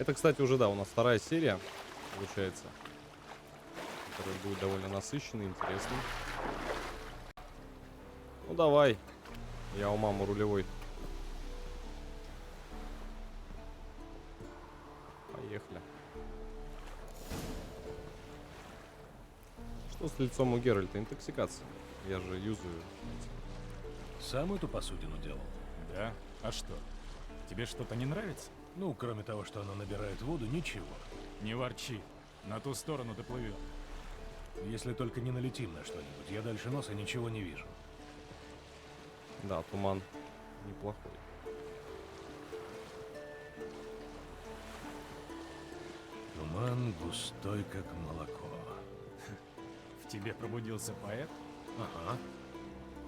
Это, кстати, уже, да, у нас вторая серия, получается. Которая будет довольно насыщенной, интересной. Ну, давай. Я у мамы рулевой. Поехали. Что с лицом у Геральта? Интоксикация. Я же юзаю. Сам эту посудину делал? Да? А что? Тебе что-то не нравится? Ну, кроме того, что она набирает воду, ничего. Не ворчи. На ту сторону доплывем. Если только не налетим на что-нибудь. Я дальше носа ничего не вижу. Да, туман неплохой. Туман густой, как молоко. В тебе пробудился поэт? Ага.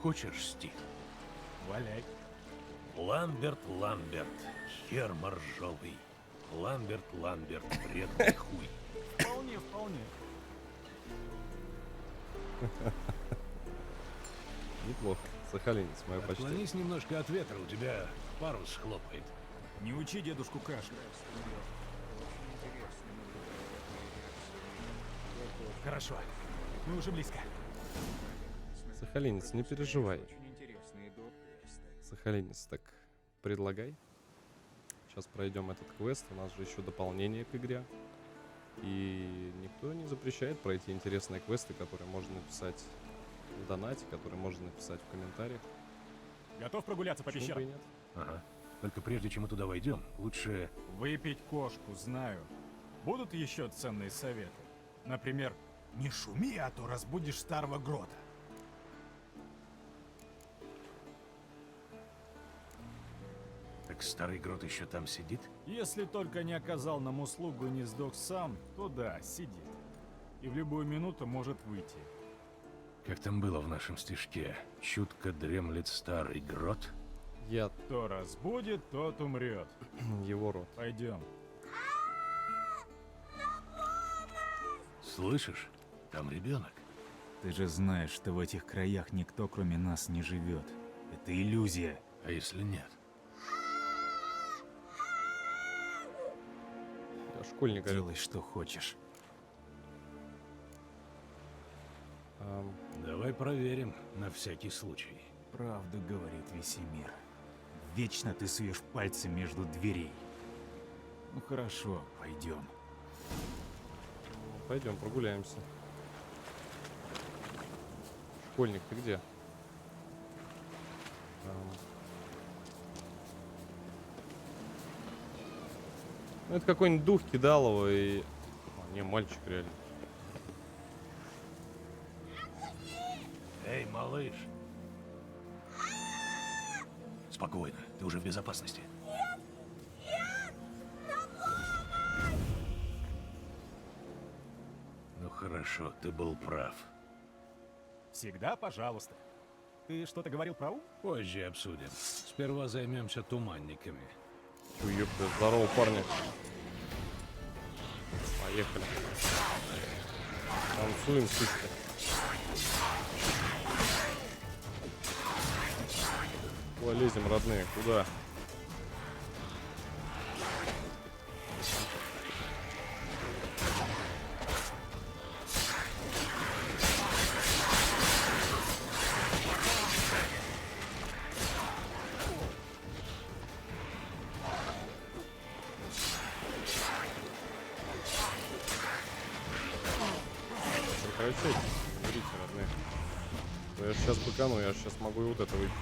Хочешь стих? Валяй. Ламберт, Ламберт, хер моржовый. Ламберт, Ламберт, вредный хуй. Вполне, вполне. Неплохо. Сахалинец, мое почти. Отклонись немножко от ветра, у тебя парус хлопает. Не учи дедушку кашлять. Хорошо. Мы уже близко. Сахалинец, не переживай. Сахалинец, так предлагай. Сейчас пройдем этот квест. У нас же еще дополнение к игре. И никто не запрещает пройти интересные квесты, которые можно написать в донате, которые можно написать в комментариях. Готов прогуляться по Почему бы и пещерам? нет? Ага. Только прежде чем мы туда войдем, лучше... Выпить кошку, знаю. Будут еще ценные советы? Например, не шуми, а то разбудишь старого грота. Так старый грот еще там сидит? Если только не оказал нам услугу и не сдох сам, то да, сидит. И в любую минуту может выйти. Как там было в нашем стишке? Чутко дремлет старый грот? Я Кто разбудит, тот умрет. его рот. Пойдем. Слышишь? Там ребенок. Ты же знаешь, что в этих краях никто кроме нас не живет. Это иллюзия. А если нет? Я школьник, говорю. Делай, что хочешь. Давай проверим, на всякий случай. Правду говорит Весемир. Вечно ты суешь пальцы между дверей. Ну хорошо, пойдем. Пойдем прогуляемся. Школьник, ты где? Ну, это какой-нибудь дух кидалово и... А, не, мальчик реально. Эй, малыш! Спокойно, ты уже в безопасности. Ну хорошо, ты был прав. Всегда пожалуйста. Ты что-то говорил про ум? Позже обсудим. Сперва займемся туманниками. Чё, ёпта, здорово, парни. Поехали. Танцуем, сучка. Куда лезем, родные? Куда? Прекращайте, берите, родные. То я сейчас быкану, я сейчас могу и вот это выпить.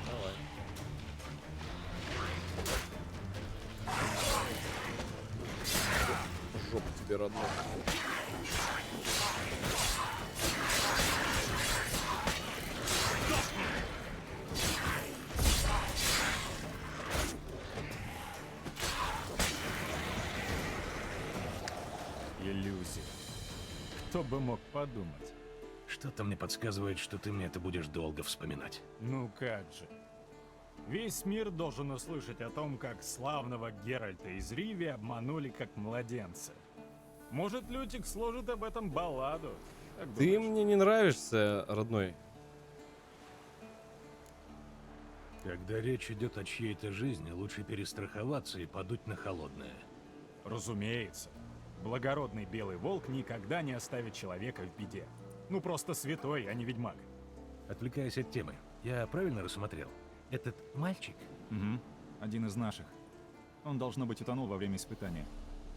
Давай. Жопа тебе, родной. Иллюзия. Кто бы мог подумать? Что-то мне подсказывает, что ты мне это будешь долго вспоминать. Ну как же. Весь мир должен услышать о том, как славного Геральта из Риви обманули как младенца. Может, Лютик сложит об этом балладу? Как Ты думаешь? мне не нравишься, родной. Когда речь идет о чьей-то жизни, лучше перестраховаться и подуть на холодное. Разумеется. Благородный белый волк никогда не оставит человека в беде. Ну просто святой, а не ведьмак. Отвлекаясь от темы, я правильно рассмотрел? Этот мальчик? Угу. Один из наших. Он, должно быть, утонул во время испытания.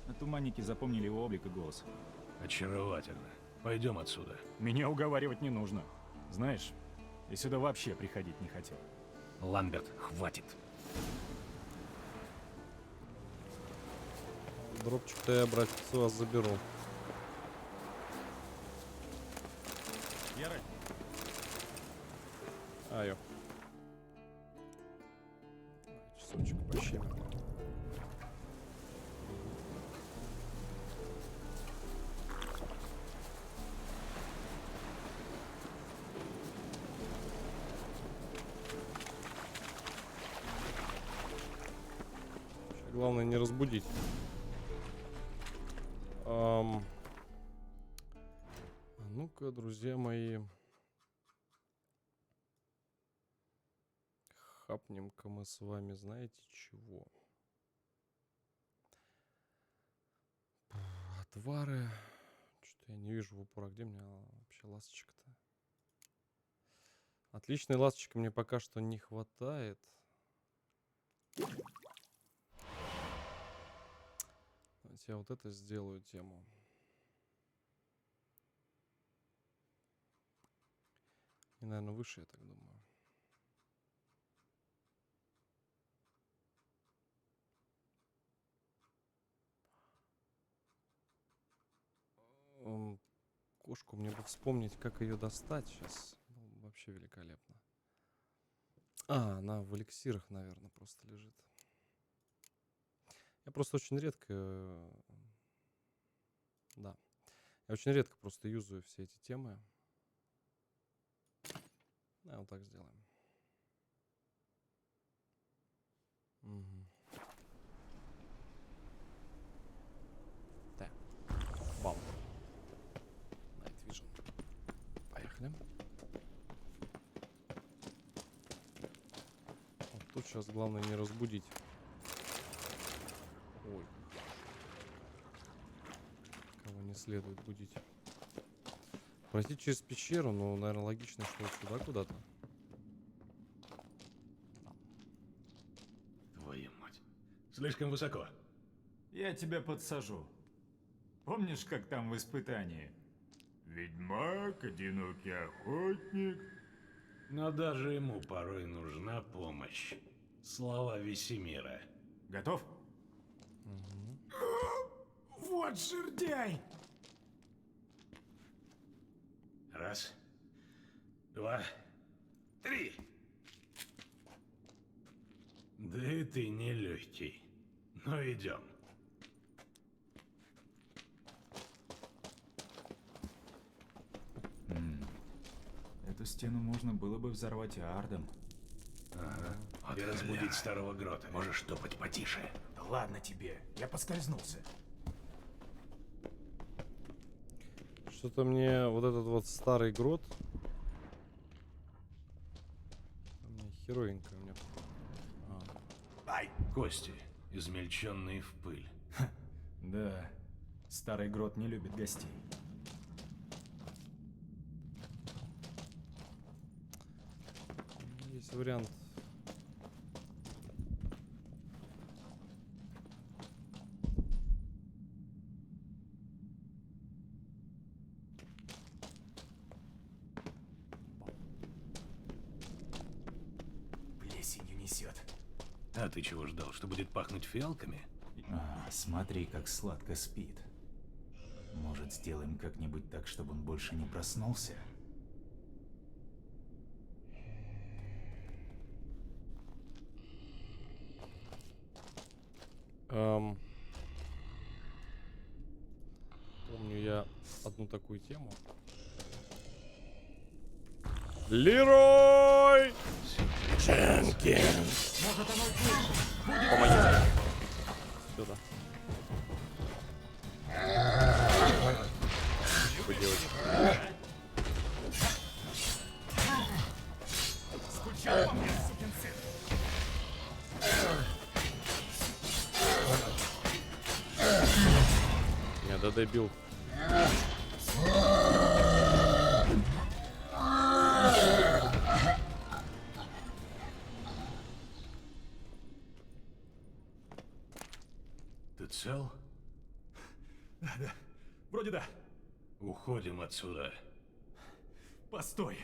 А туманники запомнили его облик и голос. Очаровательно. Пойдем отсюда. Меня уговаривать не нужно. Знаешь, я сюда вообще приходить не хотел. Ламберт, хватит. Дропчик-то я, братец, у вас заберу. Геральт, Айо. Часочек пощемим. Главное не разбудить. А ну-ка, друзья мои, хапнем-ка мы с вами, знаете чего? Отвары. Что-то я не вижу в упор. А где мне вообще ласточка-то? Отличной ласточки мне пока что не хватает. Давайте я вот это сделаю тему. И, наверное, выше, я так думаю. Кошку мне бы вспомнить, как ее достать сейчас. Вообще великолепно. Она в эликсирах, наверное, просто лежит. Я просто очень редко... Да. Я очень редко просто юзаю все эти темы. Вот так сделаем. Угу. Так. Бам. Night Vision. Поехали. Вот тут сейчас главное не разбудить. Ой. Кого не следует будить. Пройти через пещеру, но, наверное, логично, что вот сюда куда-то. Твою мать. Слишком высоко. Я тебя подсажу. Помнишь, как там в испытании? Ведьмак, одинокий охотник. Но даже ему порой нужна помощь. Слова Весемира. Готов? Вот жердяй! Раз, два, три. Да и ты не легкий. Но идем. Эту стену можно было бы взорвать ардом. Ага. И разбудить старого грота. Можешь топать потише. Да ладно тебе, я поскользнулся. Что-то мне вот этот вот старый грот. У меня херовенько. У меня... Кости, измельченные в пыль. Да, старый грот не любит гостей. Есть вариант. Плесенью несет. А ты чего ждал, что будет пахнуть фиалками? Смотри, как сладко спит. Может, сделаем как-нибудь так, чтобы он больше не проснулся? Помню я одну такую тему. Лерой Дженкинс. Помогите. Сюда. Девочка. скучал по мне, сукин сын. Это дебил. Ты цел? Да. Вроде да. Уходим отсюда. Постой.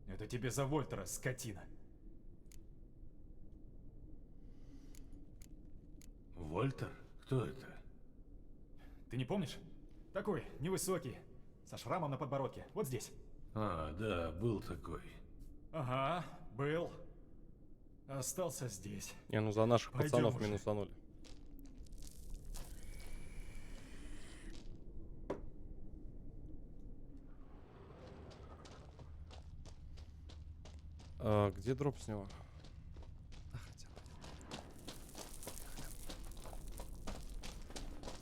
Это тебе за Вольтера, скотина. Вольтер? Кто это? Ты не помнишь? Такой, невысокий, со шрамом на подбородке. Вот здесь. А, да, был такой. Ага, был. Остался здесь. Не, ну за наших Пойдем пацанов уже. минусанули. Где дроп с него? Да хотя бы.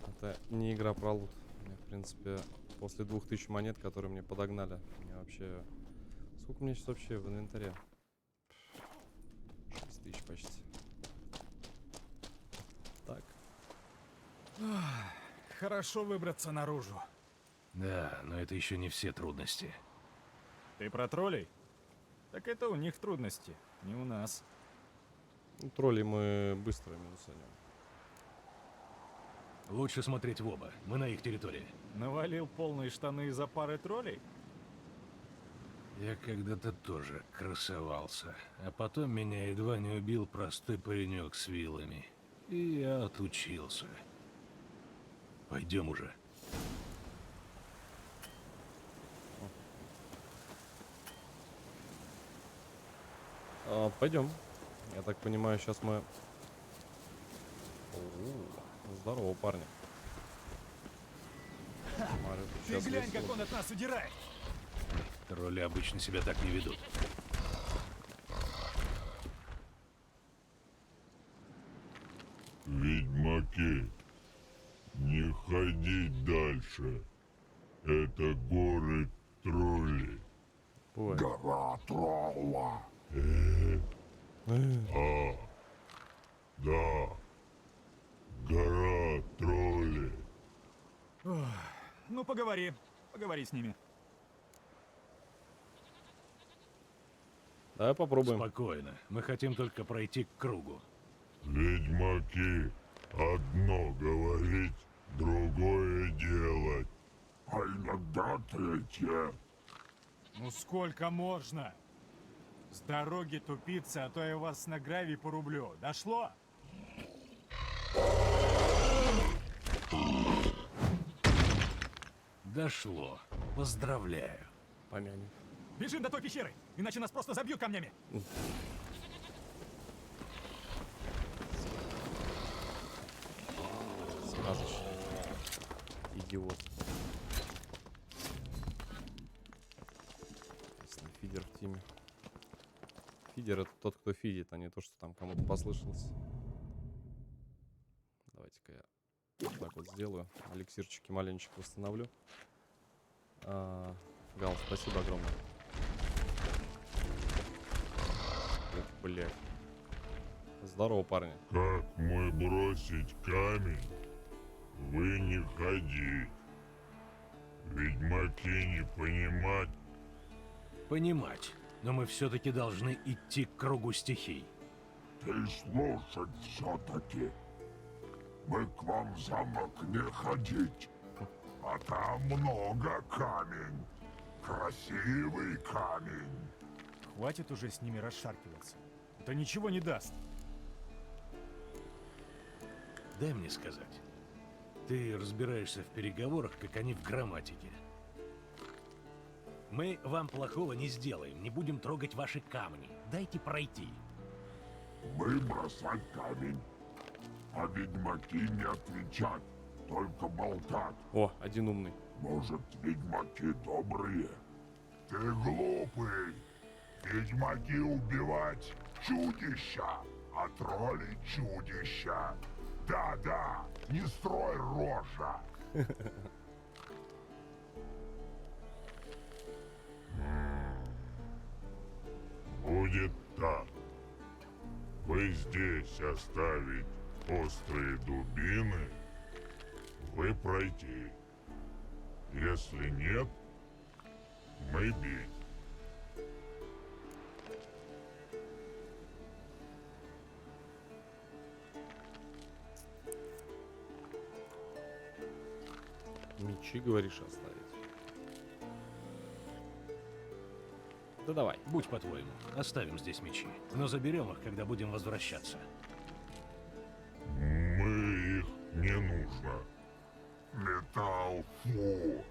Это не игра про лут. Мне, в принципе, после 2000 монет, которые мне подогнали, мне вообще... Сколько мне сейчас вообще в инвентаре? 6000 почти. Так. Хорошо выбраться наружу. Да, но это еще не все трудности. Ты про троллей? Так это у них трудности, не у нас. Ну, троллей мы быстро минусанем. Лучше смотреть в оба. Мы на их территории. Навалил полные штаны из-за пары троллей? Я когда-то тоже красовался. А потом меня едва не убил простой паренек с вилами. И я отучился. Пойдем уже. Пойдем. Я так понимаю, сейчас мы... Здорово, парни. Смотрю, тут Ты щас глянь, весело. как он от нас удирает! Тролли обычно себя так не ведут. Ведьмаки, не ходить дальше. Это горы тролли. Бывает. Гора тролла. Да. Гора тролли. Ну, поговори. Поговори с ними. Давай попробуем. Спокойно. Мы хотим только пройти к кругу. Ведьмаки, одно говорить, другое делать. А иногда третье. Ну сколько можно? С дороги тупицы, а то я вас на гравий порублю. Дошло? Дошло. Поздравляю. Помянем. Бежим до той пещеры, иначе нас просто забьют камнями. Сказочный. Идиот. Ясно, фидер в тиме. Фидер — это тот, кто фидит, а не то, что там кому-то послышалось. Давайте-ка я вот так вот сделаю. Эликсирчики маленечко восстановлю. Гал, спасибо огромное. Эх, блядь. Здорово, парни. Как мой бросить камень? Вы не ходить. Ведьмаки не понимать. Понимать. Но мы все-таки должны идти к кругу стихий. Ты слушать все-таки. Мы к вам в замок не ходить. А там много камень. Красивый камень. Хватит уже с ними расшаркиваться. Это ничего не даст. Дай мне сказать. Ты разбираешься в переговорах, как они в грамматике. Мы вам плохого не сделаем, не будем трогать ваши камни. Дайте пройти. Мы бросать камень. А ведьмаки не отвечать, только болтать. О, один умный. Может, ведьмаки добрые? Ты глупый. Ведьмаки убивать чудища, а тролли чудища. Да-да, не строй рожа. Будет так. Вы здесь оставить острые дубины, вы мы пройти. Если нет, мы бить. Мечи, говоришь, оставить? Да давай. Будь по-твоему, оставим здесь мечи, но заберем их, когда будем возвращаться. Мы их не нужно. Металл, фу,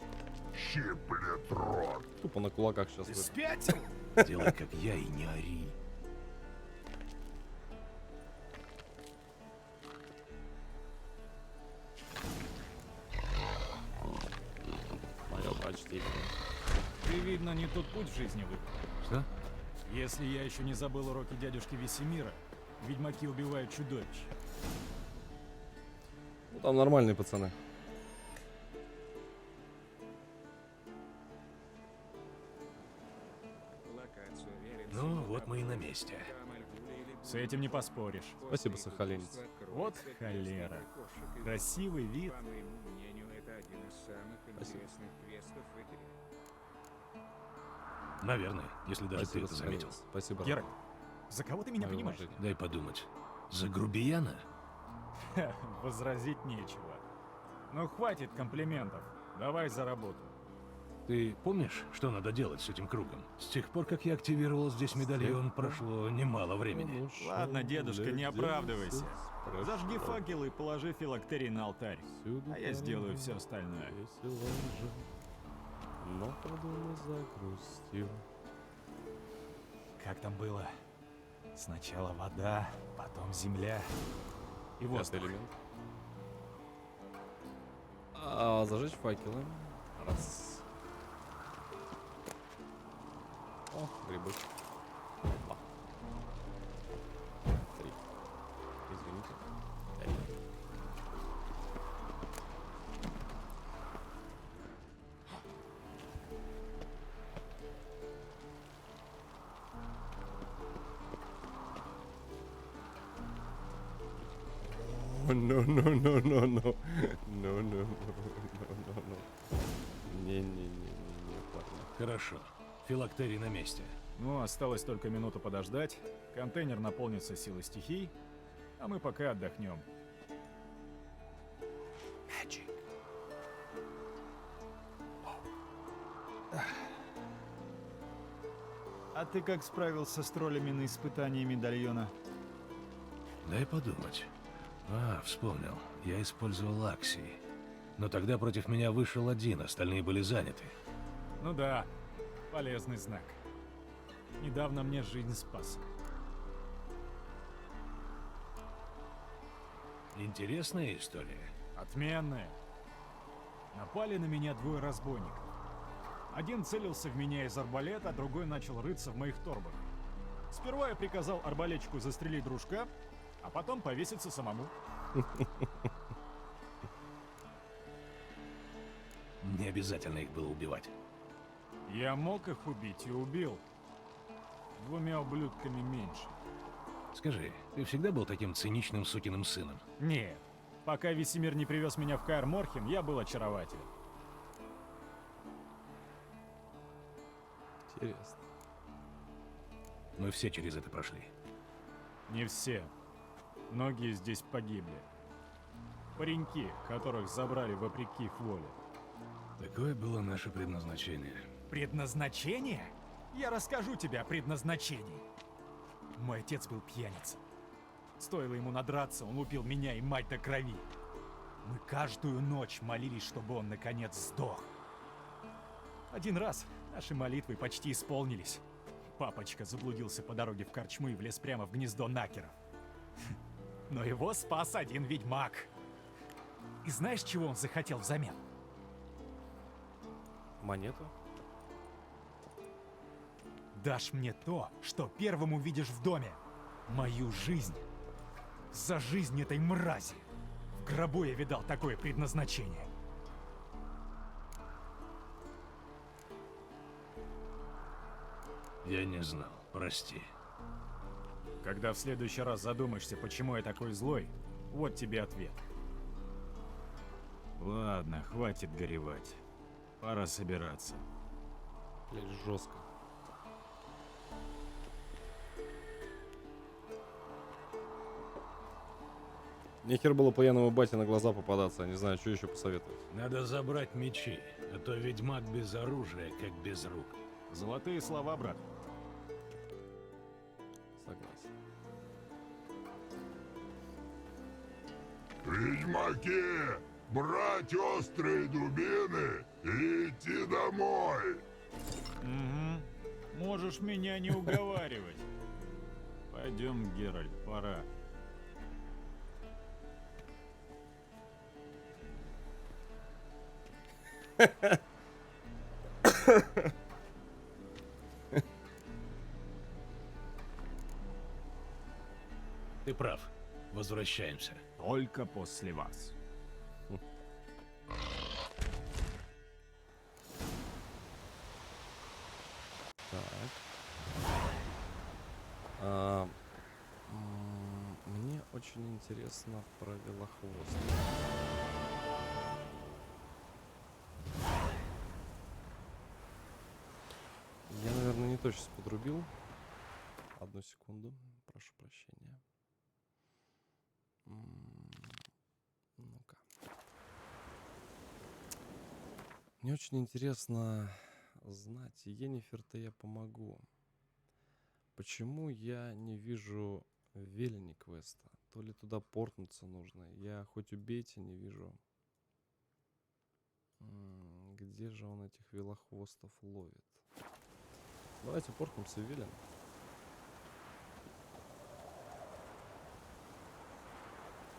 щиплет рот. Тупо на кулаках сейчас. Ты спятил? Делай, как я, и не ори. Мое почтение. Ты, видно, не тот путь в жизни выбрал. Что? Если я еще не забыл уроки дядюшки Весемира, ведьмаки убивают чудовищ. Ну там нормальные пацаны. Ну, вот мы и на месте. С этим не поспоришь. Спасибо, сахалинец. Вот холера. Красивый вид. По моему мнению, это один из самых Спасибо. интересных квестов в игре. Наверное, если даже Спасибо, ты это заметил. сахалинец. Спасибо. Геральт, за кого ты меня Мое понимаешь? уважение. Дай подумать. За грубияна? Ха, возразить нечего. Ну хватит комплиментов. Давай за работу. Ты помнишь, что надо делать с этим кругом? С тех пор, как я активировал здесь медальон, прошло немало времени. Ладно, дедушка, не оправдывайся. Зажги факел и положи филактерий на алтарь. А я сделаю все остальное. Но подумай, загрустил. Как там было? Сначала вода, потом земля. И вот Пятый элемент. Зажечь факелы. Раз. О, грибы. Два. Три. Извините. Пять. No, no, no, no, no. No, no, no, no, no. Не, парни. Хорошо. Филактерий на месте. Ну, осталось только минуту подождать. Контейнер наполнится силой стихий, а мы пока отдохнем. А ты как справился с троллями на испытании медальона? Дай подумать. Вспомнил. Я использовал аксии. Но тогда против меня вышел один, остальные были заняты. Ну да, полезный знак. Недавно мне жизнь спас. Интересная история. Отменная. Напали на меня двое разбойников. Один целился в меня из арбалета, а другой начал рыться в моих торбах. Сперва я приказал арбалетчику застрелить дружка, а потом повеситься самому. Не обязательно их было убивать. Я мог их убить и убил. Двумя ублюдками меньше. Скажи, ты всегда был таким циничным сукиным сыном? Нет. Пока Весемир не привез меня в Каэр Морхен, я был очарователен. Интересно. Мы все через это прошли. Не все. Многие здесь погибли. Пареньки, которых забрали вопреки их воле. Такое было наше предназначение. Предназначение? Я расскажу тебе о предназначении. Мой отец был пьяницей. Стоило ему надраться, он лупил меня и мать до крови. Мы каждую ночь молились, чтобы он наконец сдох. Один раз наши молитвы почти исполнились. Папочка заблудился по дороге в корчму и влез прямо в гнездо накеров. Но его спас один ведьмак. И знаешь, чего он захотел взамен? Монету? Дашь мне то, что первым увидишь в доме. Мою жизнь. За жизнь этой мрази. В гробу я видал такое предназначение. Я не знал, прости. Когда в следующий раз задумаешься, почему я такой злой, вот тебе ответ. Ладно. Ладно, хватит горевать. Пора собираться. Блять, жестко. Нехер было пьяному бате на глаза попадаться, я не знаю, что еще посоветовать. Надо забрать мечи, а то ведьмак без оружия, как без рук. Золотые слова, брат. Согласен. Ведьмаки, брать острые дубины и идти домой. Угу. Можешь меня не уговаривать. Пойдем, Геральт, пора. Ты прав. Возвращаемся. Только после вас. Так. Мне очень интересно про Велохвост. Я, наверное, не то сейчас подрубил. Одну секунду, прошу прощения. Ну-ка. Мне очень интересно знать, Йеннифер-то я помогу. Почему я не вижу Велени квеста? То ли туда портнуться нужно. Я хоть убейте, не вижу. Где же он этих велохвостов ловит? Давайте портнемся в Велен.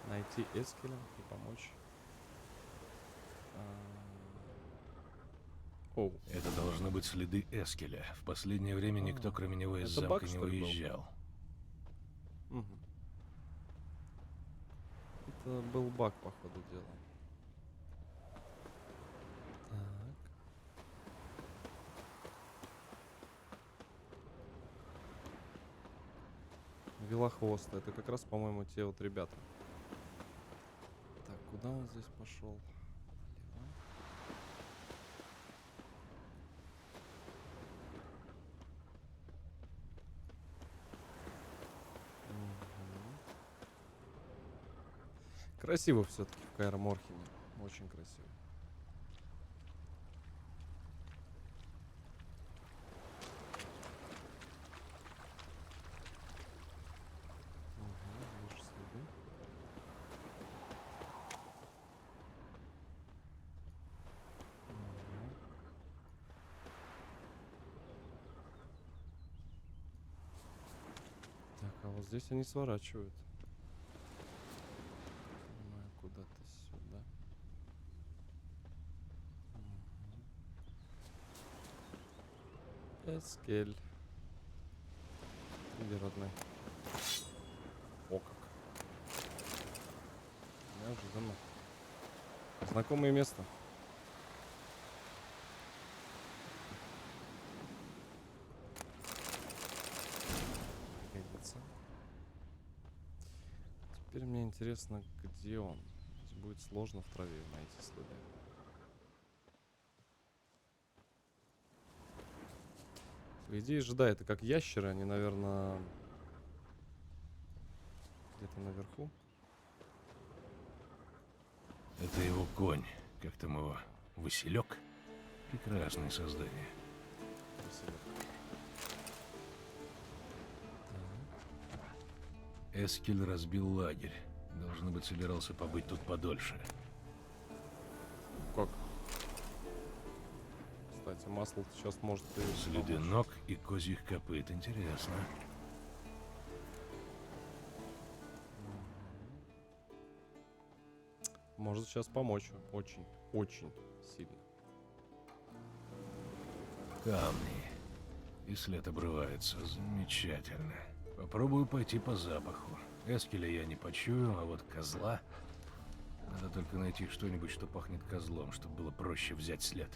Найти Эскеля и помочь. Оу. Это должны быть следы Эскеля. В последнее время никто, кроме него, из это баг, замка не что ли, был? выезжал. Мгм. Это был баг, по ходу дела. Так. Велохвоста. Это как раз, по-моему, те вот ребята. Так, куда он здесь пошел? Влево. Мгм. Красиво все-таки в Каэр Морхене. Очень красиво. Вижу следы. Мгм. Так, а вот здесь они сворачивают. Понимаю, куда-то сюда. Эскель. Или родной. О как. Неожиданно. Знакомое место. Годится. Теперь мне интересно, где он. Здесь будет сложно в траве найти следы. По идее, ждай, это как ящеры, они, наверное, где-то наверху. Это его конь. Как там его? Василек? Прекрасное создание. Василек. Эскель разбил лагерь. Должно быть, собирался побыть тут подольше. Как? Кстати, масло сейчас может и Следы помочь. ног и козьих копыт. Интересно. Может сейчас помочь. Очень, очень сильно. Камни. И след обрывается. Замечательно. Попробую пойти по запаху. Эскеля я не почую, а вот козла... Надо только найти что-нибудь, что пахнет козлом, чтобы было проще взять след.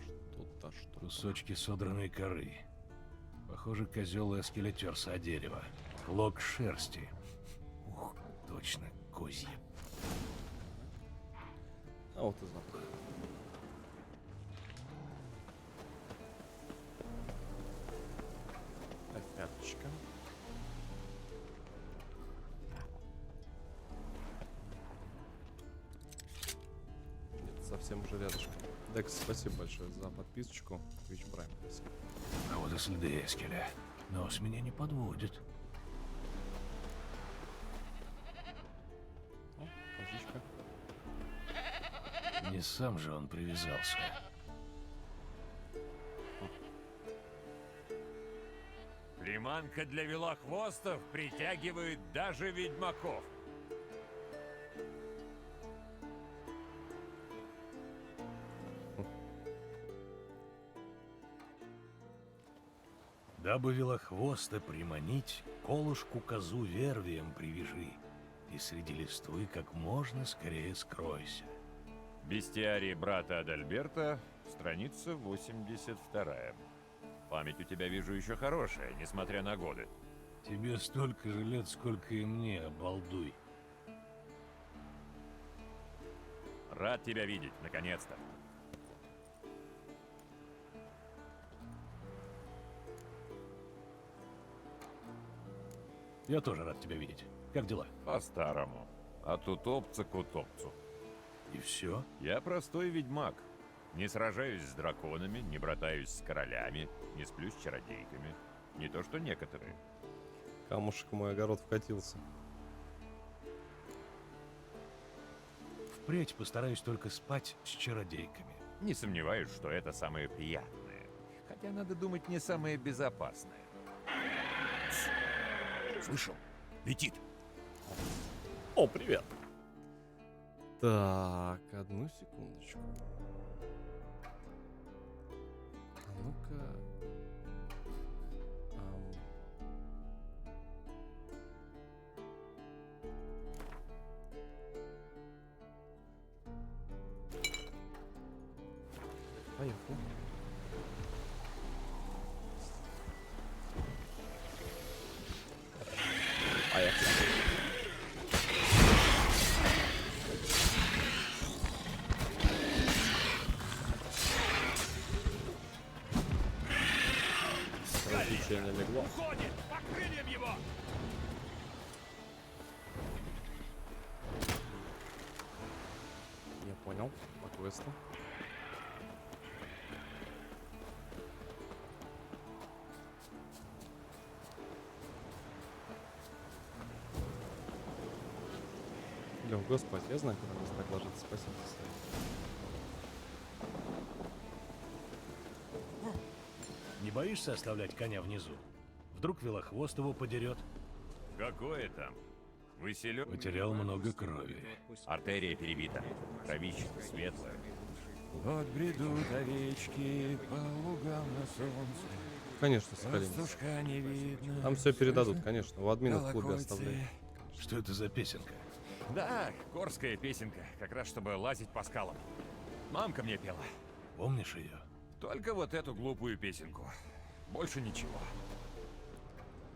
Что-то, что-то. Кусочки содранной коры. Похоже, козел Эскеля терся о дерево. Клок шерсти. Точно, козья. А вот и запах. Опяточка. Нет, совсем уже рядышком. Декс, спасибо большое за подписочку. Twitch Prime, спасибо. А вот и следы Эскеля. Нос меня не подводит. О, козичка. Не сам же он привязался. Приманка для велохвостов притягивает даже ведьмаков. Дабы велохвоста приманить, колышку козу вервием привяжи, и среди листвы как можно скорее скройся. Бестиарий брата Адальберта, страница 82. Память у тебя, вижу, еще хорошая, несмотря на годы. Тебе столько же лет, сколько и мне, обалдуй. Рад тебя видеть, наконец-то. Я тоже рад тебя видеть. Как дела? По-старому. От утопца к утопцу. И все? Я простой ведьмак. Не сражаюсь с драконами, не братаюсь с королями, не сплю с чародейками. Не то что некоторые. Камушек в мой огород вкатился. Впредь постараюсь только спать с чародейками. Не сомневаюсь, что это самое приятное. Хотя, надо думать, не самое безопасное. Слышал? Летит. О, привет. Так, одну секундочку. А ну-ка. Поехали. Поехали. Развлечение легло. Уходит! По крыльям его! Я понял. По квесту. Лёх, господи, я знаю, куда нас так ложится. Спасибо. Не боишься оставлять коня внизу? Вдруг велохвост его подерет? Какое там? Выселю? Потерял много крови. Артерия перебита. Кровище светлое. Вот бредут овечки по лугам на солнце. Конечно, сохраним. Пастушка не видно. Там все передадут, конечно. У админов в клубе Колокольцы. оставляй. Что это за песенка? Да, горская песенка, как раз чтобы лазить по скалам. Мамка мне пела. Помнишь ее? Только вот эту глупую песенку. Больше ничего.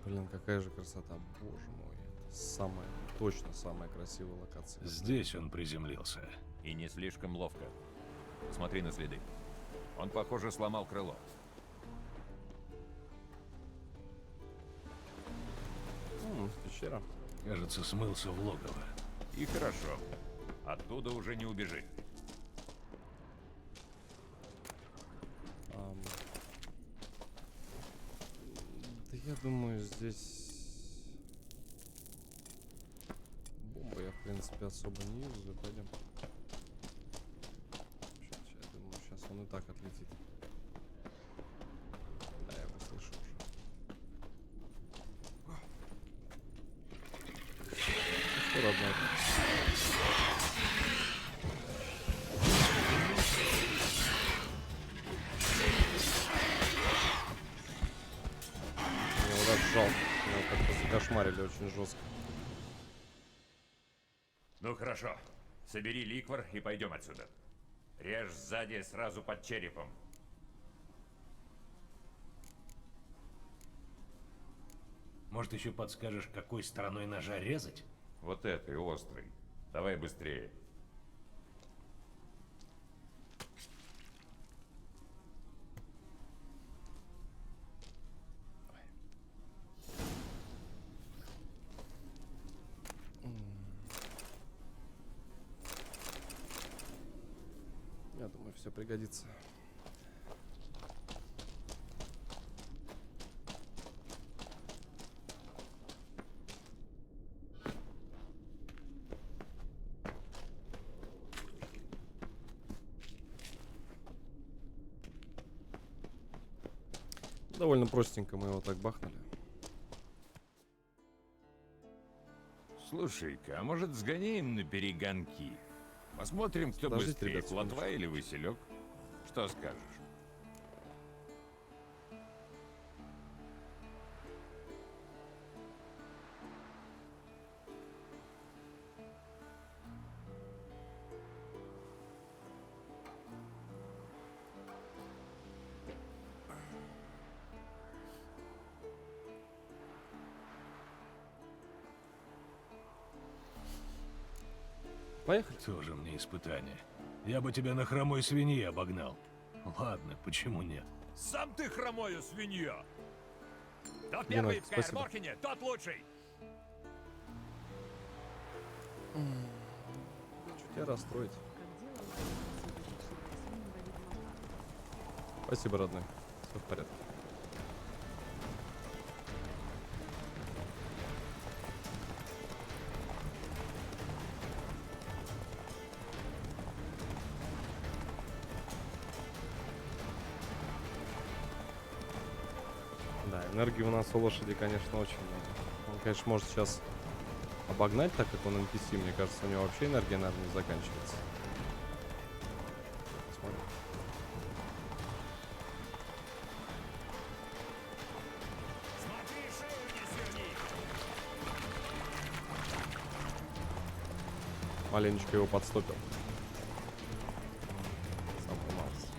Блин, какая же красота, боже мой. Это самая, точно самая красивая локация. Здесь он приземлился. И не слишком ловко. Смотри на следы. Он, похоже, сломал крыло. Пещера. Кажется, смылся в логово. И хорошо. Оттуда уже не убежит. Да я думаю, здесь бомбы я, в принципе, особо не юзаю. Пойдем. Я думаю, сейчас он и так отлетит. Да, я его слышу уже. Что, родной? Мне вот так жалко. Меня как-то закошмарили очень жестко. Ну хорошо. Собери ликвор и пойдем отсюда. Режь сзади сразу под черепом. Может, еще подскажешь, какой стороной ножа резать? Вот этой, острой. Давай быстрее. Я думаю, все пригодится. Довольно простенько мы его так бахнули. Слушай-ка, а может сгоняем на перегонки? Посмотрим, кто Подождите, быстрее, ребят, плотва секундочку. или василек. Что скажешь? Поехали. Тоже мне испытание. Я бы тебя на хромой свинье обогнал. Ладно, почему нет? Сам ты хромою свинья! Тот первый в спасибо. Каэр-Морхене, тот лучший! Чуть тебя расстроить. Спасибо, родной. Все в порядке. Да, энергии у нас у лошади, конечно, очень много. Он, конечно, может сейчас обогнать, так как он NPC. Мне кажется, у него вообще энергия, наверное, не заканчивается. Посмотрим. Смотри, шею не сверни! Маленечко его подстопил. Самый малость.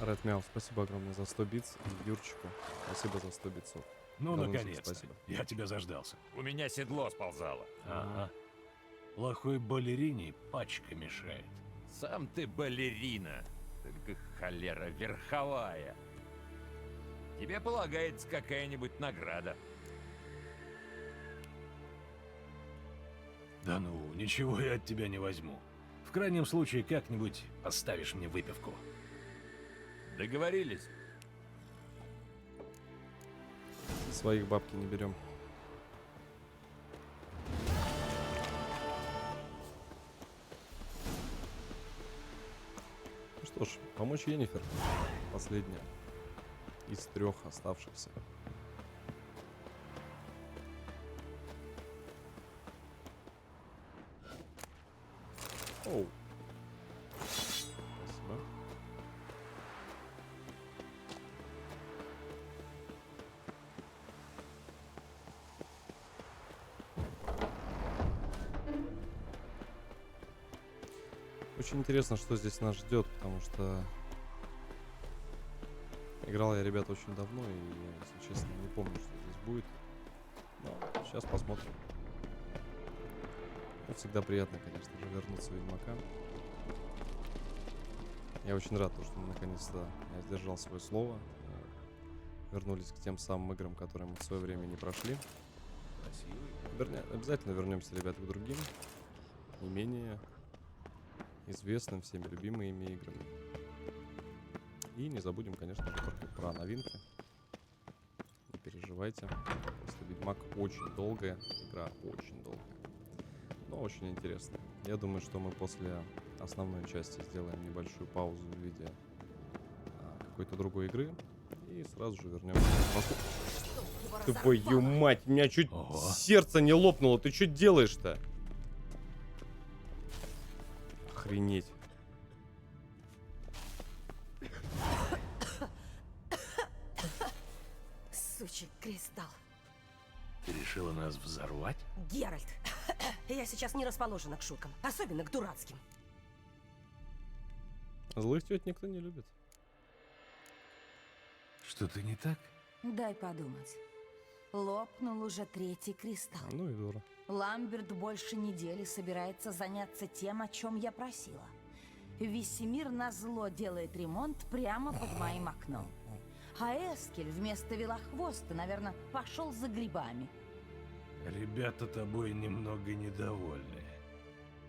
Ред Мяу, спасибо огромное за 100 битс. И Юрчику, спасибо за 100 битсов. Ну, Огромное наконец-то. спасибо. Я тебя заждался. У меня седло сползало. Ага. Плохой балерине пачка мешает. Сам ты балерина, только холера верховая. Тебе полагается какая-нибудь награда. Да ну, ничего я от тебя не возьму. В крайнем случае, как-нибудь поставишь мне выпивку. Договорились? Своих бабки не берем. Ну что ж, помочь Йеннифер. Последняя из 3 оставшихся. Оу. Спасибо. Очень интересно, что здесь нас ждет, потому что играл я, ребята, очень давно, и я, если честно, не помню, что здесь будет. Но сейчас посмотрим. Ну, всегда приятно, конечно же, вернуться в Ведьмака. Я очень рад, что мы наконец-то я сдержал свое слово. Вернулись к тем самым играм, которые мы в свое время не прошли. Обязательно вернемся, ребята, к другим, не менее известным, всеми любимыми играми. И не забудем, конечно же, про новинки. Не переживайте. Просто Ведьмак очень долгая игра, очень долгая. Но очень интересная. Я думаю, что мы после основной части сделаем небольшую паузу в виде какой-то другой игры. И сразу же вернемся. Твою мать, у меня чуть сердце не лопнуло. Ты что делаешь-то? Охренеть. Сучий кристалл. Ты решила нас взорвать? Геральт, Я сейчас не расположена к шуткам, особенно к дурацким. Злых тет никто не любит. Что-то не так? Дай подумать. Лопнул уже 3-й кристалл. Ну и дура. Ламберт больше недели собирается заняться тем, о чем я просила. Весемир назло делает ремонт прямо под моим окном. А Эскель вместо велохвоста, наверное, пошел за грибами. Ребята тобой немного недовольны.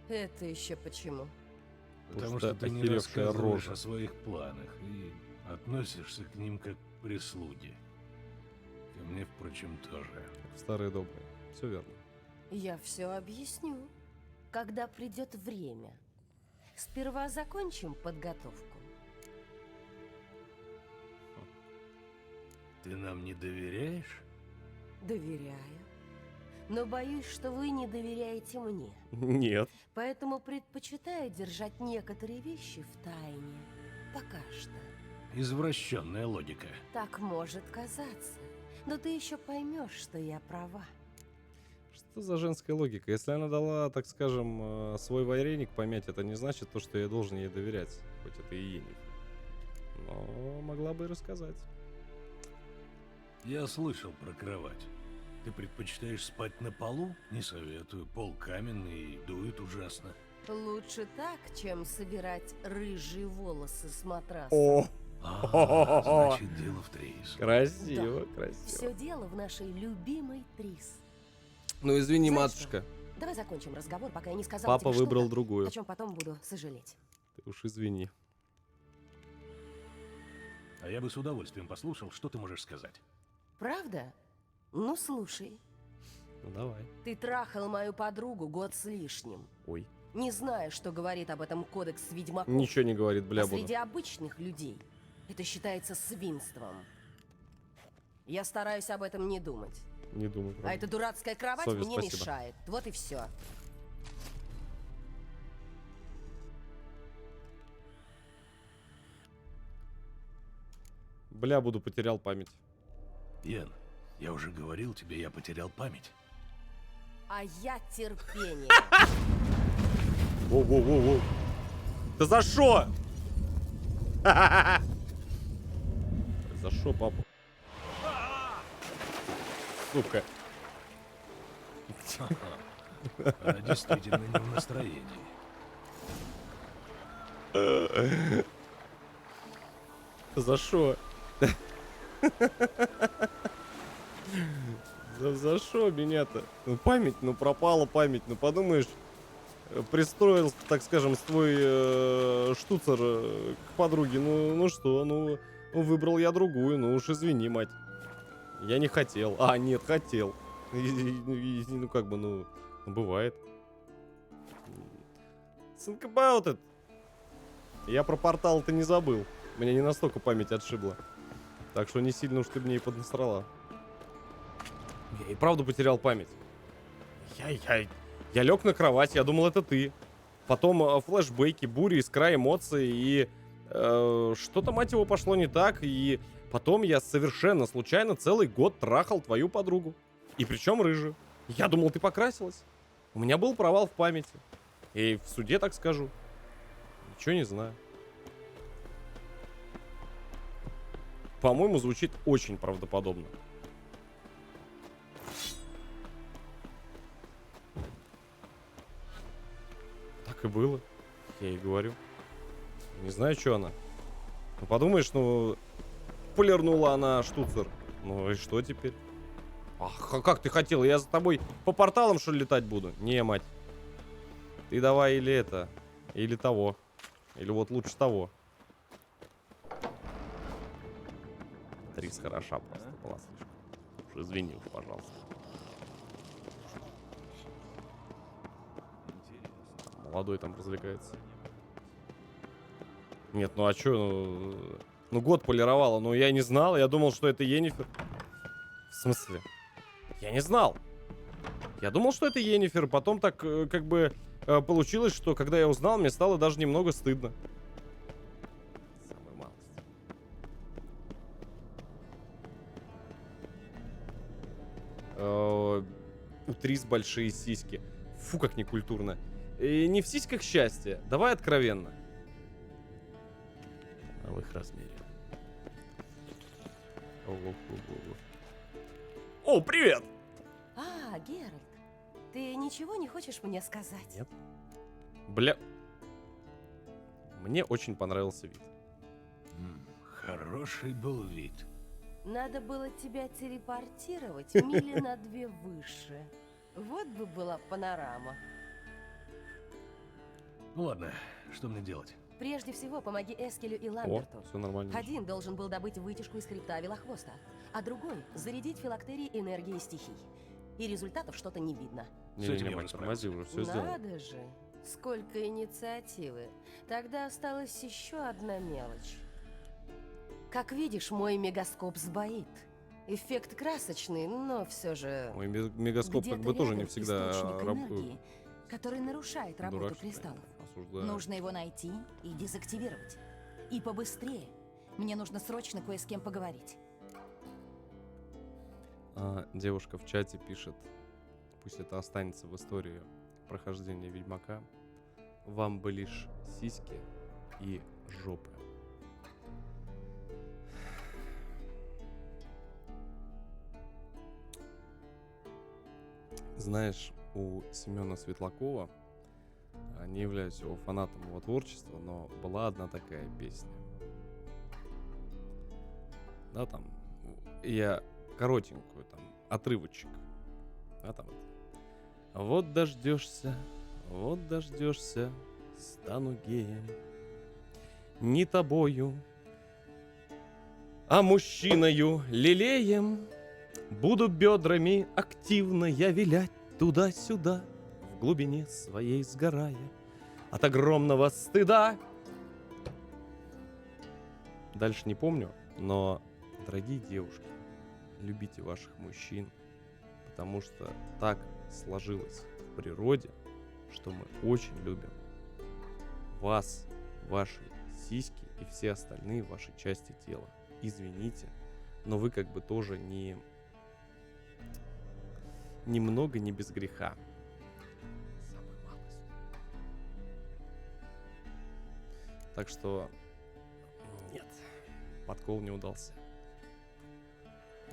Это еще почему? Потому что что ты не охеревшая рассказываешь рожа. о своих планах и относишься к ним как к прислуге. Ко мне, впрочем, тоже. Как в старые добрые. Все верно. Я все объясню, когда придет время. Сперва закончим подготовку. Ты нам не доверяешь? Доверяю. Но боюсь, что вы не доверяете мне. Нет. Поэтому предпочитаю держать некоторые вещи в тайне. Пока что. Извращенная логика. Так может казаться. Но ты еще поймешь, что я права. Что за женская логика? Если она дала, так скажем, свой вареник помять, это не значит то, что я должен ей доверять. Хоть это и Енифер. Но могла бы и рассказать. Я слышал про кровать. Ты предпочитаешь спать на полу? Не советую. Пол каменный и дует ужасно. Лучше так, чем собирать рыжие волосы с матраса. О, Значит, дело в Трейс. красиво, Да. красиво. Все дело в нашей любимой Трис. Ну извини, Знаешь матушка. Давай закончим разговор, пока я не сказала Папа тебе выбрал что-то, другую. о чем потом буду сожалеть. Ты уж извини. А я бы с удовольствием послушал, что ты можешь сказать. Правда? Ну, слушай. Ну давай. Ты трахал мою подругу год с лишним. Ой. Не знаю, что говорит об этом кодекс ведьмаков. Ничего не говорит, бля, А буду. среди обычных людей это считается свинством. Я стараюсь об этом не думать. Не думаю. А правда. эта дурацкая кровать Совесть, мне спасибо. мешает. Вот и все. Бля, буду потерял память. Йен, я уже говорил тебе, я потерял память. А я терпение. Воу-воу-воу-воу. Да за что? За что, папа? Сука. Она действительно не в настроении. За что? За что меня-то? Ну память, ну пропала память, ну подумаешь, пристроил, так скажем, свой штуцер к подруге, ну что, ну выбрал я другую, ну уж извини, мать. Я не хотел, а нет, хотел. Ну как бы, ну бывает. Think about it. Я про портал-то не забыл. Меня не настолько память отшибла. Так что не сильно уж ты мне и поднасрала. Я и правда потерял память. Я лег на кровать, я думал, это ты. Потом флешбеки, буря, искра эмоций. И что-то, мать его, пошло не так. И потом я совершенно случайно целый год трахал твою подругу. И причем рыжую. Я думал, ты покрасилась. У меня был провал в памяти. И в суде так скажу. Ничего не знаю. По-моему, звучит очень правдоподобно. Так и было. Я ей говорю. Не знаю, что она. Ну, подумаешь, ну... Полирнула она штуцер. Ну и что теперь? Ах, а как ты хотел? Я за тобой по порталам, что ли, летать буду? Не, мать. Ты давай или это, или того. Или вот лучше того. Трис хороша просто была слишком. Уж извини уж, пожалуйста. Молодой там развлекается. Нет, ну а чё? Ну год полировала. Ну я не знал, я думал, что это Енифер. В смысле? Я не знал. Я думал, что это Енифер. Потом так как бы получилось, что когда я узнал, мне стало даже немного стыдно. Самая малость. У Трис большие сиськи. Фу, как некультурно. И не в сиськах счастье. Давай откровенно. А в их размере. О, привет! А, Геральт, ты ничего не хочешь мне сказать? Нет. Бля. Мне очень понравился вид. Хороший был вид. Надо было тебя телепортировать мили на 2 выше. Вот бы была панорама. Ну ладно, что мне делать? Прежде всего, помоги Эскелю и О, Ламберту. все нормально. Один должен был добыть вытяжку из хребта Велохвоста, а другой — зарядить филактерии энергией стихий. И результатов что-то не видно. С этим Не-не-не, я мать, уже тормози, уже все сделано. Надо же! Сколько инициативы. Тогда осталась еще одна мелочь. Как видишь, мой мегаскоп сбоит. Эффект красочный, но все же... Мой мегаскоп как Где-то бы тоже не рядом всегда источник работает. энергии, который нарушает работу Дурак, что ли? кристаллов. Осуждаю. Нужно его найти и дезактивировать. И побыстрее. Мне нужно срочно кое с кем поговорить. Девушка в чате пишет, пусть это останется в истории прохождения Ведьмака. Вам бы лишь сиськи и жопы. Знаешь, у Семена Светлакова, не являюсь его фанатом его творчества, но была одна такая песня. Да, там, я коротенькую, там, отрывочек. Да, там. Вот дождешься, стану геем. Не тобою, а мужчиною лелеем. Буду бедрами активно я вилять туда-сюда, в глубине своей сгорая от огромного стыда. Дальше не помню, но, дорогие девушки, любите ваших мужчин, потому что так сложилось в природе, что мы очень любим вас, ваши сиськи и все остальные ваши части тела. Извините, но вы как бы тоже немного не без греха. Самую малость. Так что нет, подкол не удался.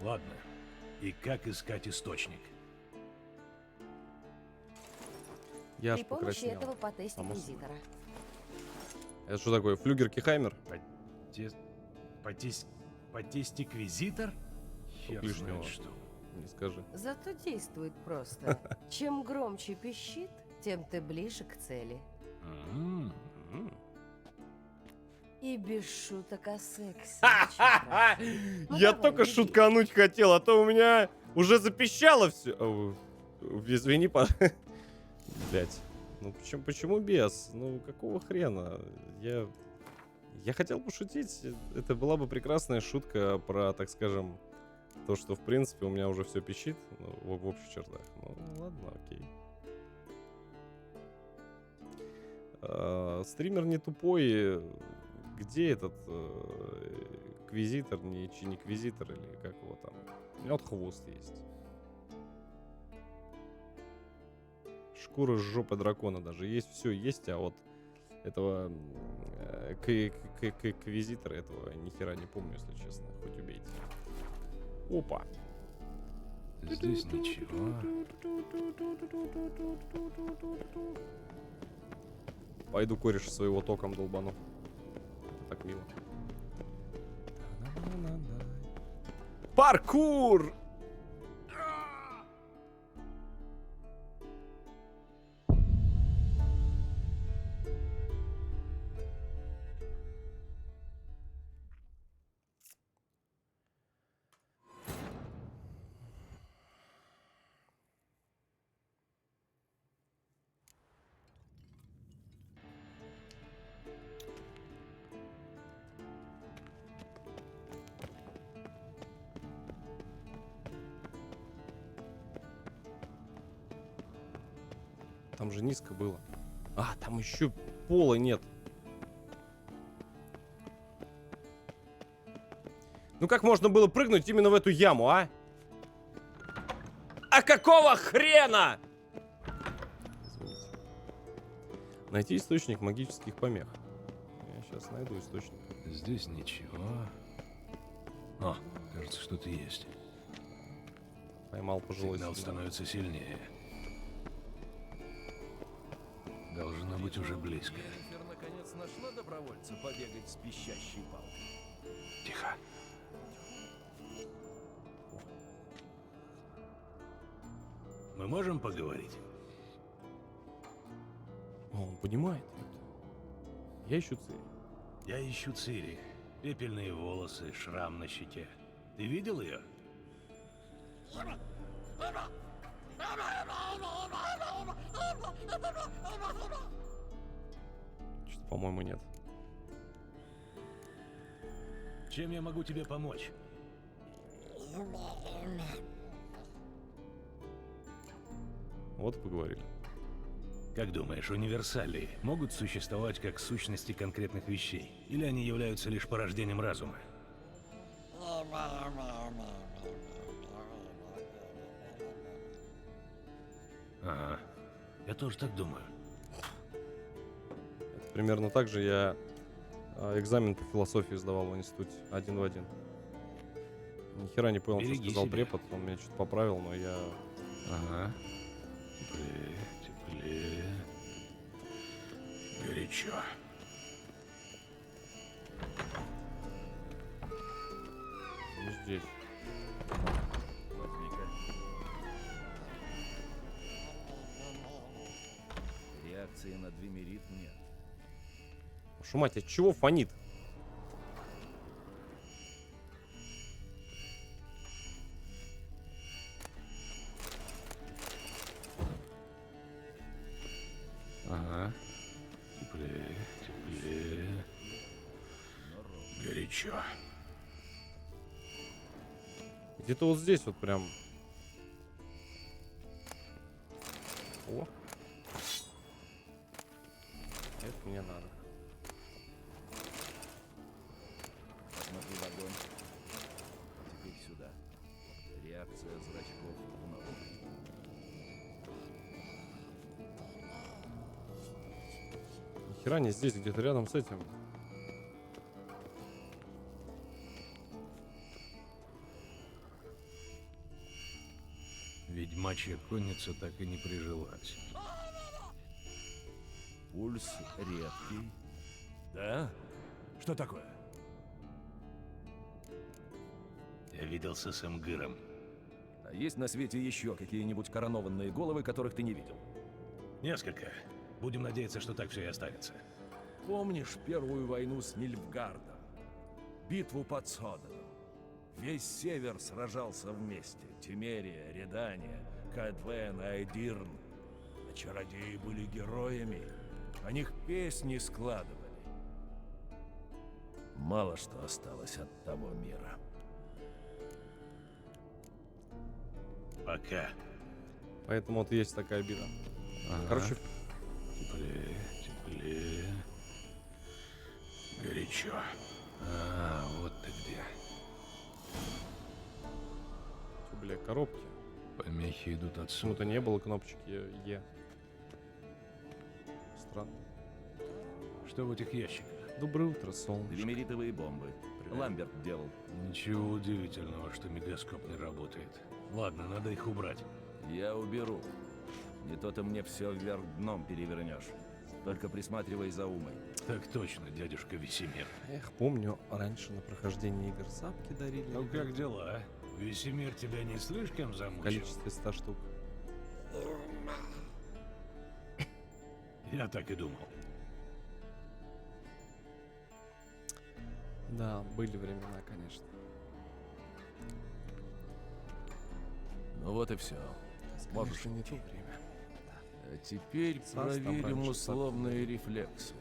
Ладно. И как искать источник? Я При аж помощи покраснел. этого потести Само собой. инквизитора. Это что такое, флюгер-кихаймер? Потестиквизитор? Хер лишнего. знает что. Не скажи. Зато действует просто. Чем громче пищит, тем ты ближе к цели. М. И без шуток о сексе. очень прошу. Ну, Я давай, только веди. шуткануть хотел, а то у меня уже запищало все. Извини, Блять. Ну почему без? Ну какого хрена? Я хотел пошутить. Это была бы прекрасная шутка про, так скажем, то, что в принципе у меня уже все пищит, ну, в общих чертах. Ну ладно, окей. Стример не тупой. Где этот квизитор, не квизитор или как его там? У меня вот хвост есть. Шкура с жопы дракона даже есть, все есть, а вот этого квизитора этого ни хера не помню, если честно. Хоть убейте. Опа. Здесь ничего. Пойду кореша своего током долбану. Так мило. Паркур! Там же низко было. А, там еще пола нет. Ну как можно было прыгнуть именно в эту яму, а? А какого хрена? Найти источник магических помех. Я сейчас найду источник. Здесь ничего. О, кажется, что-то есть. Поймал пожилой Сигнал сигнал. становится сильнее. Должно быть уже близко. Енифер наконец нашла добровольца побегать с пищащей палкой. Тихо. Мы можем поговорить? О, он понимает. Я ищу цель. Я ищу Цири. Пепельные волосы, шрам на щеке. Ты видел ее? Что-то, по-моему, нет. Чем я могу тебе помочь? Вот и поговорили. Как думаешь, универсалии могут существовать как сущности конкретных вещей? Или они являются лишь порождением разума? Ага, я тоже так думаю. Это примерно так же я экзамен по философии сдавал в институте. Один в один. Ни хера не понял, что Береги сказал себя. препод. Он меня что-то поправил, но я... Ага. Теплее, теплее. Горячо. не здесь. Возьми-ка. Реакции на двимерит нет. Вашу мать, от чего фонит? Ага. Теплее, теплее. Горячо. Где-то вот здесь вот прям. О. Это мне надо. Посмотри в огонь. Теперь сюда. Реакция зрачков в ногу. Ни хера не здесь, где-то рядом с этим. Ведьмачья конница так и не прижилась. Пульс редкий. Да? Что такое? Я виделся с Эмгыром. А есть на свете еще какие-нибудь коронованные головы, которых ты не видел? Несколько. Будем надеяться, что так все и останется. Помнишь первую войну с Нильфгардом? Битву под Соденом? Весь север сражался вместе. Тимерия, Редания, Каэдвен, Айдирн. А чародеи были героями. О них песни складывали. Мало что осталось от того мира. Пока. Поэтому вот есть такая обида. Ага. Короче, Теплее, теплее. Горячо. А, вот ты где. бля, коробки. Помехи идут отсюда. Почему-то не было кнопочки Е. Странно. Что в этих ящиках? Доброе утро, солнышко. Двимеритовые бомбы. Ламберт делал. Ничего удивительного, что мегаскоп не работает. Ладно, надо их убрать. Я уберу. Не то ты мне все вверх дном перевернешь. Только присматривай за Умой. Так точно, дядюшка Весемир. Эх, помню, раньше на прохождении игр сапки дарили. Ну как дела, а? Весемир тебя не слишком В замучил? количестве 100 штук. Я так и думал. Да, были времена, конечно. Ну вот и все. Можешь Конечно, не идти. то время. А теперь Сас там проверим раньше условные рефлексы.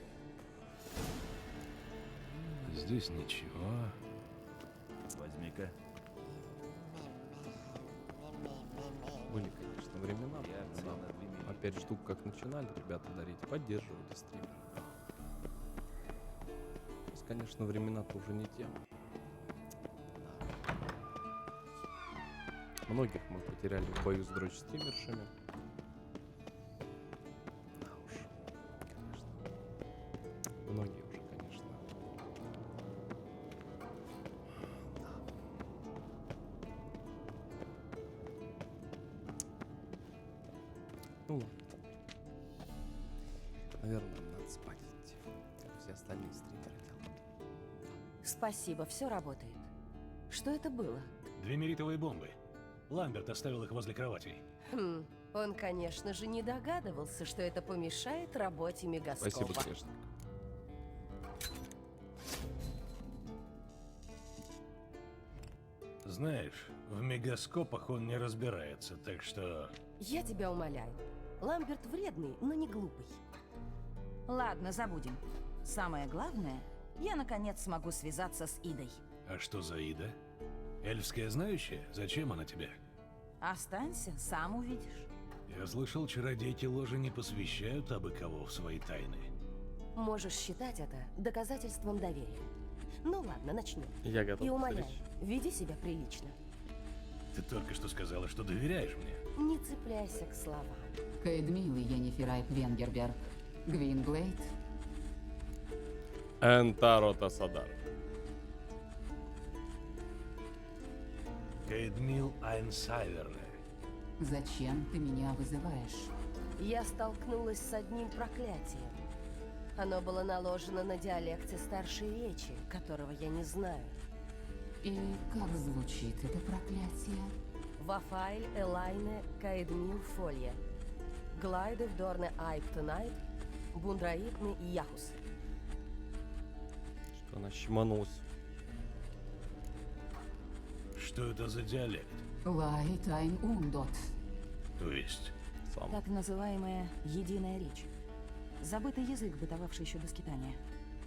Здесь ничего. Возьми-ка. Были, конечно, времена. Реакция Да. на двимерит. Опять штук как начинали ребята дарить, поддерживали стримеров. Сейчас, конечно, времена-то уже не те. Да. Многих мы потеряли в бою с дрочь стримершами. Да уж, конечно. Наверное, нам надо спать идти, как все остальные стримеры делают. Спасибо, все работает. Что это было? 2 меритовые бомбы. Ламберт оставил их возле кроватей. Он, конечно же, не догадывался, что это помешает работе мегаскопа. Спасибо, грешник. Знаешь, в мегаскопах он не разбирается, так что... Я тебя умоляю. Ламберт вредный, но не глупый. Ладно, забудем. Самое главное, я наконец смогу связаться с Идой. А что за Ида? Эльфская знающая? Зачем она тебе? Останься, сам увидишь. Я слышал, чародейки ложи не посвящают абы кого в свои тайны. Можешь считать это доказательством доверия. Ну ладно, начнем. Я готов. И умоляю, встречи. веди себя прилично. Ты только что сказала, что доверяешь мне. Не цепляйся к словам. Каэдмил и Йеннифер Венгерберг. Гвинблейд. Энтаро Тасадар. Каэдмил Айнсайверне. Зачем ты меня вызываешь? Я столкнулась с одним проклятием. Оно было наложено на диалекте старшей речи, которого я не знаю. И как звучит это проклятие? Вафайль Элайне Каэдмил Фолье. Глайды в Дорне Айптонайт, Бундраитны и Яхус. Что она щеманулась. Что это за диалект? Лайт Айн Ундот. То есть... Сам. Так называемая единая речь. Забытый язык, бытовавший еще до скитания.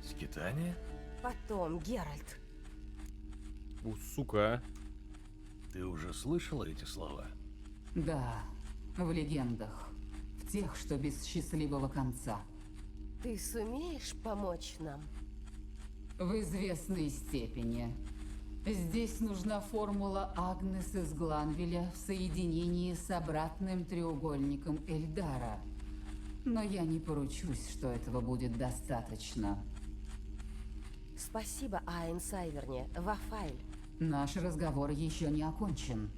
Скитание? Потом, Геральт. Сука, а. Ты уже слышала эти слова? Да, в легендах. В тех, что без счастливого конца. Ты сумеешь помочь нам? В известной степени. Здесь нужна формула Агнес из Гланвеля в соединении с обратным треугольником Эльдара. Но я не поручусь, что этого будет достаточно. Спасибо, Айн Сайверне. Вафайль. Наш разговор еще не окончен.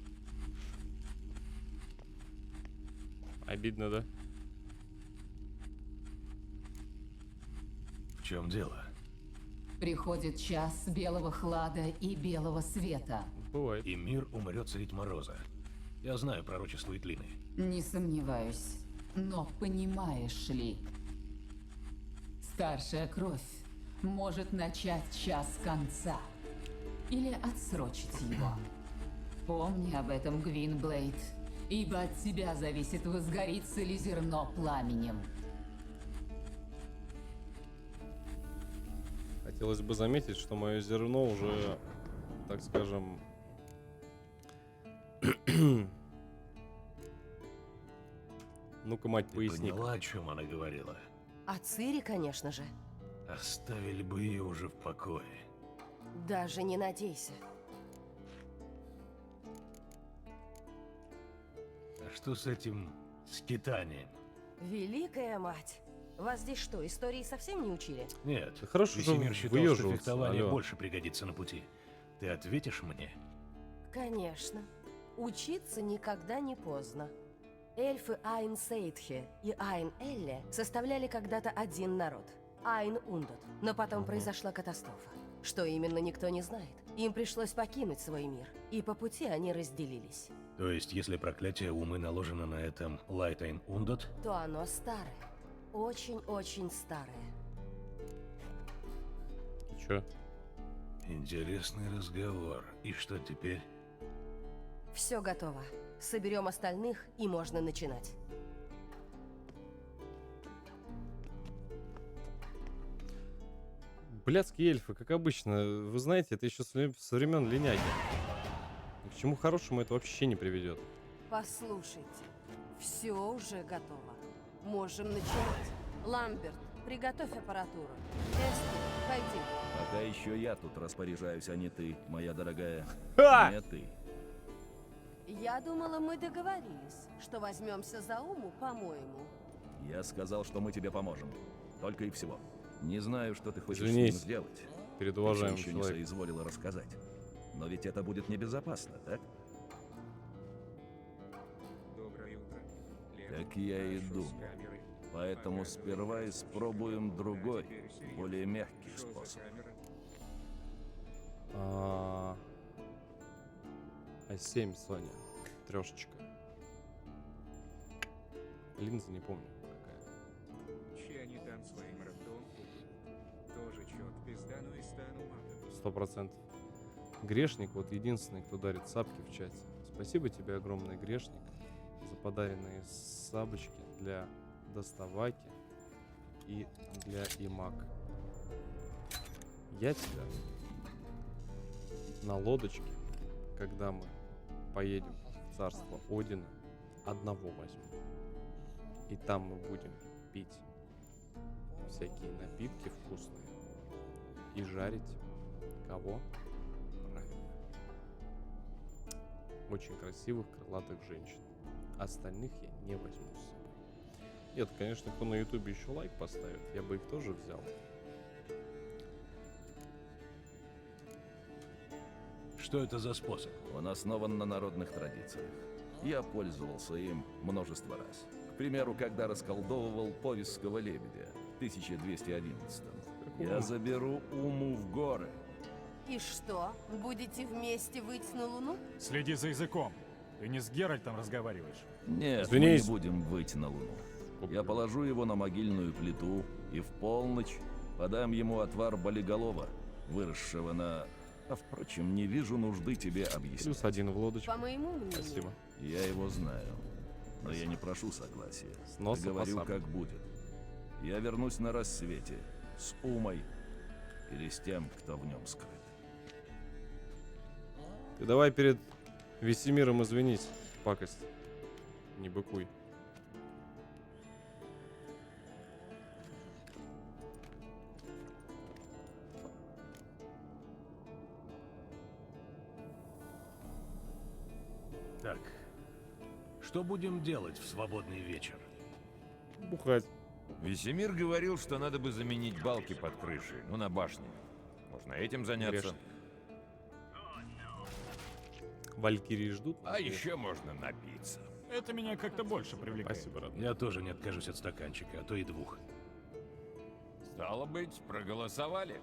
Обидно, да? В чем дело? Приходит час белого хлада и белого света. Бывает. И мир умрет средь мороза. Я знаю пророчество Итлины. Не сомневаюсь. Но понимаешь ли, старшая кровь может начать час конца. Или отсрочить его. Помни об этом, Гвинблейд. Ибо от тебя зависит, возгорится ли зерно пламенем. Хотелось бы заметить, что мое зерно уже, так скажем... Ну-ка, мать, Ты поясни. поняла, о чем она говорила? А Цири, конечно же. Оставили бы ее уже в покое. Даже не надейся. А что с этим скитанием? Великая мать. Вас здесь что, истории совсем не учили? Нет, Да хорошо, что Весемир считал, что выеживаться, фехтование алло. больше пригодится на пути. Ты ответишь мне? Конечно. Учиться никогда не поздно. Эльфы Айн Сейдхе и Айн Элле составляли когда-то один народ – Айн Ундот. Но потом произошла катастрофа. Что именно, никто не знает. Им пришлось покинуть свой мир, и по пути они разделились. То есть, если проклятие умы наложено на этом Лайтайн Ундот, То оно старое. Очень-очень старое. И чё? интересный разговор. И что теперь? Все готово. Соберем остальных, и можно начинать. Блядские эльфы, как обычно. Вы знаете, это еще со времен линяги. Ни к чему хорошему это вообще не приведет. Послушайте, все уже готово. Можем начинать. Ламберт, приготовь аппаратуру. Эстер, пойди. Пока еще я тут распоряжаюсь, а не ты, моя дорогая. Ха! Не ты. Я думала, мы договорились, что возьмемся за уму, по-моему. Я сказал, что мы тебе поможем. Только и всего. Не знаю, что ты хочешь Извинись с ним сделать. перед Ты уважаемым еще не человеком. соизволила рассказать. Но ведь это будет небезопасно, так? Доброе утро. Лев, Так я и хорошо, думал. с камерой. Поэтому сперва испробуем другой, более мягкий Что за способ. камера? А7, Соня. Трешечка. Линза не помню какая. Че они там своим ртом тоже чет пиздану и стану матом. 100%. Грешник вот единственный, кто дарит сапки в чате. Спасибо тебе огромное, Грешник, за подаренные сабочки для Доставаки и для Имак. Я тебя на лодочке, когда мы поедем в царство Одина, одного возьму. И там мы будем пить всякие напитки вкусные и жарить кого? Правильно. Очень красивых крылатых женщин. Остальных я не возьму с собой. Нет, конечно, кто на ютубе еще лайк поставит, я бы их тоже взял. Что это за способ? Он основан на народных традициях. Я пользовался им множество раз. К примеру, когда расколдовывал Повесского лебедя в 1211-м. Я заберу Уму в горы. И что, будете вместе выйти на Луну? Следи за языком. Ты не с Геральтом разговариваешь. Нет, Извинись. мы не будем выйти на Луну. Я положу его на могильную плиту и в полночь подам ему отвар болиголова, выросшего на... А впрочем, не вижу нужды тебе объяснять. Плюс один в лодочку. По моему мнению. Спасибо. Я его знаю, но я не прошу согласия. С носа Говорю, по сабле. как будет. Я вернусь на рассвете с Умой или с тем, кто в нем скрыт. Ты давай перед Весемиром извинись, пакость. Не быкуй. Так, что будем делать в свободный вечер? Бухать. Весемир говорил, что надо бы заменить балки под крышей, ну на башне. Можно этим заняться. Грешник. Валькирии ждут? А еще можно напиться. Это меня как-то больше привлекает. Спасибо, родной. Я тоже не откажусь от стаканчика, а то и двух. Стало быть, проголосовали.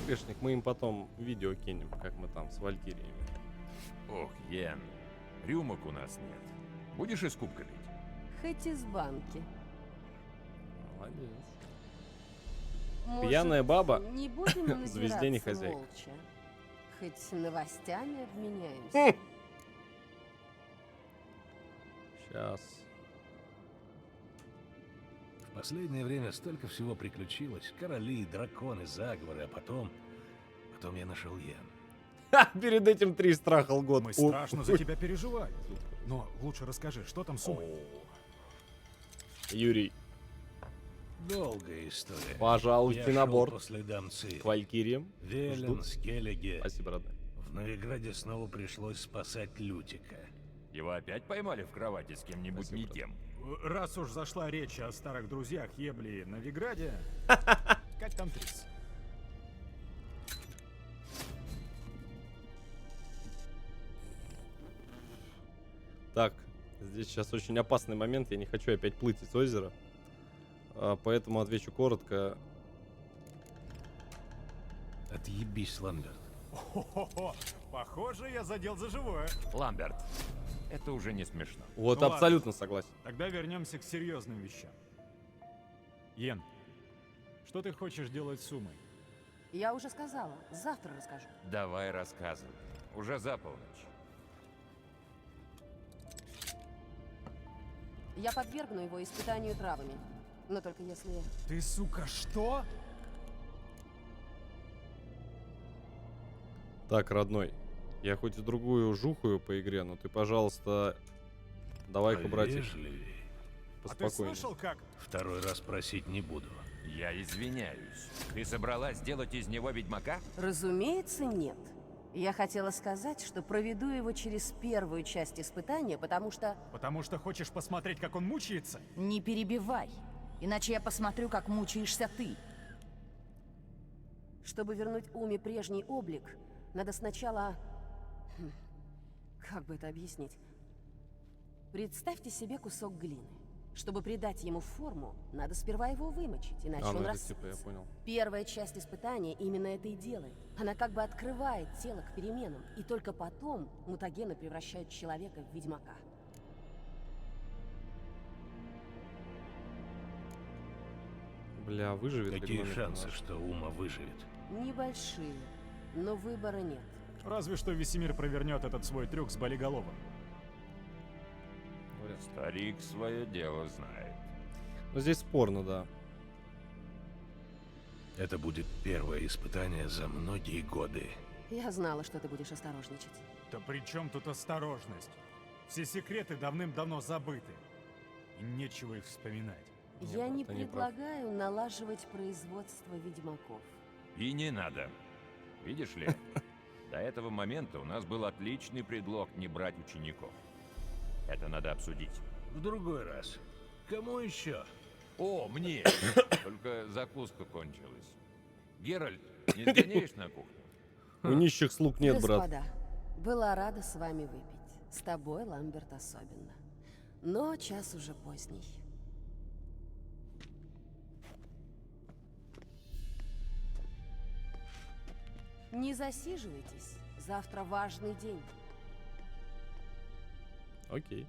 Грешник, мы им потом видео кинем, как мы там с Валькириями. Ох, Йен, рюмок у нас нет. Будешь из кубка пить? Хоть из банки. Молодец. Может, Пьяная баба не будем звезде не надираться хозяйка. молча? Хоть новостями обменяемся. Сейчас. В последнее время столько всего приключилось. Короли, драконы, заговоры, а потом я нашел Йен. Перед этим 3 страха лгот. Мы страшно за тебя переживаем. Но лучше расскажи, что там с Умой? Юрий, Долгая история. пожалуйте Я на шел борт по следам Ци. к Валькириям. Велен, Ждут. Скеллиге. Спасибо, родной. В Новиграде снова пришлось спасать Лютика. Его опять поймали в кровати с кем-нибудь Спасибо, не брат. тем. Раз уж зашла речь о старых друзьях Ебли и Новиграде, как там Трис? Так, здесь сейчас очень опасный момент, я не хочу опять плыть из озера. Поэтому отвечу коротко. Отъебись, Ламберт. Хо-хо-хо, похоже, я задел за живое. Ламберт, это уже не смешно. Вот Ну абсолютно согласен. Тогда вернемся к серьезным вещам. Йен, что ты хочешь делать с Умой? Я уже сказала, завтра расскажу. Давай рассказывай. Уже за полночь. Я подвергну его испытанию травами. Но только если... Ты, сука, что? Так, родной, я хоть и другую жухаю по игре, но ты, пожалуйста, давай-ка, братик, Повежливей. А ты поспокойнее. слышал, как? Второй раз просить не буду. Я извиняюсь. Ты собралась сделать из него ведьмака? Разумеется, нет. Я хотела сказать, что проведу его через первую часть испытания, потому что... Потому что хочешь посмотреть, как он мучается? Не перебивай, иначе я посмотрю, как мучаешься ты. Чтобы вернуть Уме прежний облик, надо сначала... Как бы это объяснить? Представьте себе кусок глины. Чтобы придать ему форму, надо сперва его вымочить, иначе он ну это рассыпется. типа, я понял. Первая часть испытания именно это и делает. Она как бы открывает тело к переменам, и только потом мутагены превращают человека в ведьмака. Бля, выживет ли Какие гномик шансы, наш? что Ума выживет? Небольшие, но выбора нет. Разве что Весемир провернет этот свой трюк с болиголовым. Говорят. Старик свое дело знает. Ну здесь спорно, да. Это будет первое испытание за многие годы. Я знала, что ты будешь осторожничать. Да при чем тут осторожность? Все секреты давным-давно забыты. И нечего их вспоминать. Я брат, не ты не прав. предлагаю налаживать производство ведьмаков. И не надо. Видишь ли, до этого момента у нас был отличный предлог не брать учеников. Это надо обсудить. В другой раз. Кому еще? О, мне! Только закуска кончилась. Геральт, не сгоняешь на кухню? У нищих слуг нет, брат. Господа, была рада с вами выпить. С тобой, Ламберт, особенно. Но час уже поздний. Не засиживайтесь. Завтра важный день. Окей.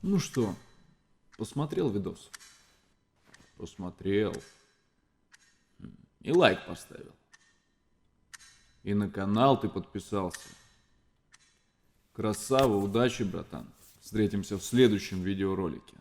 Ну что, посмотрел видос? Посмотрел. И лайк поставил. И на канал ты подписался. Красава, удачи, братан. Встретимся в следующем видеоролике.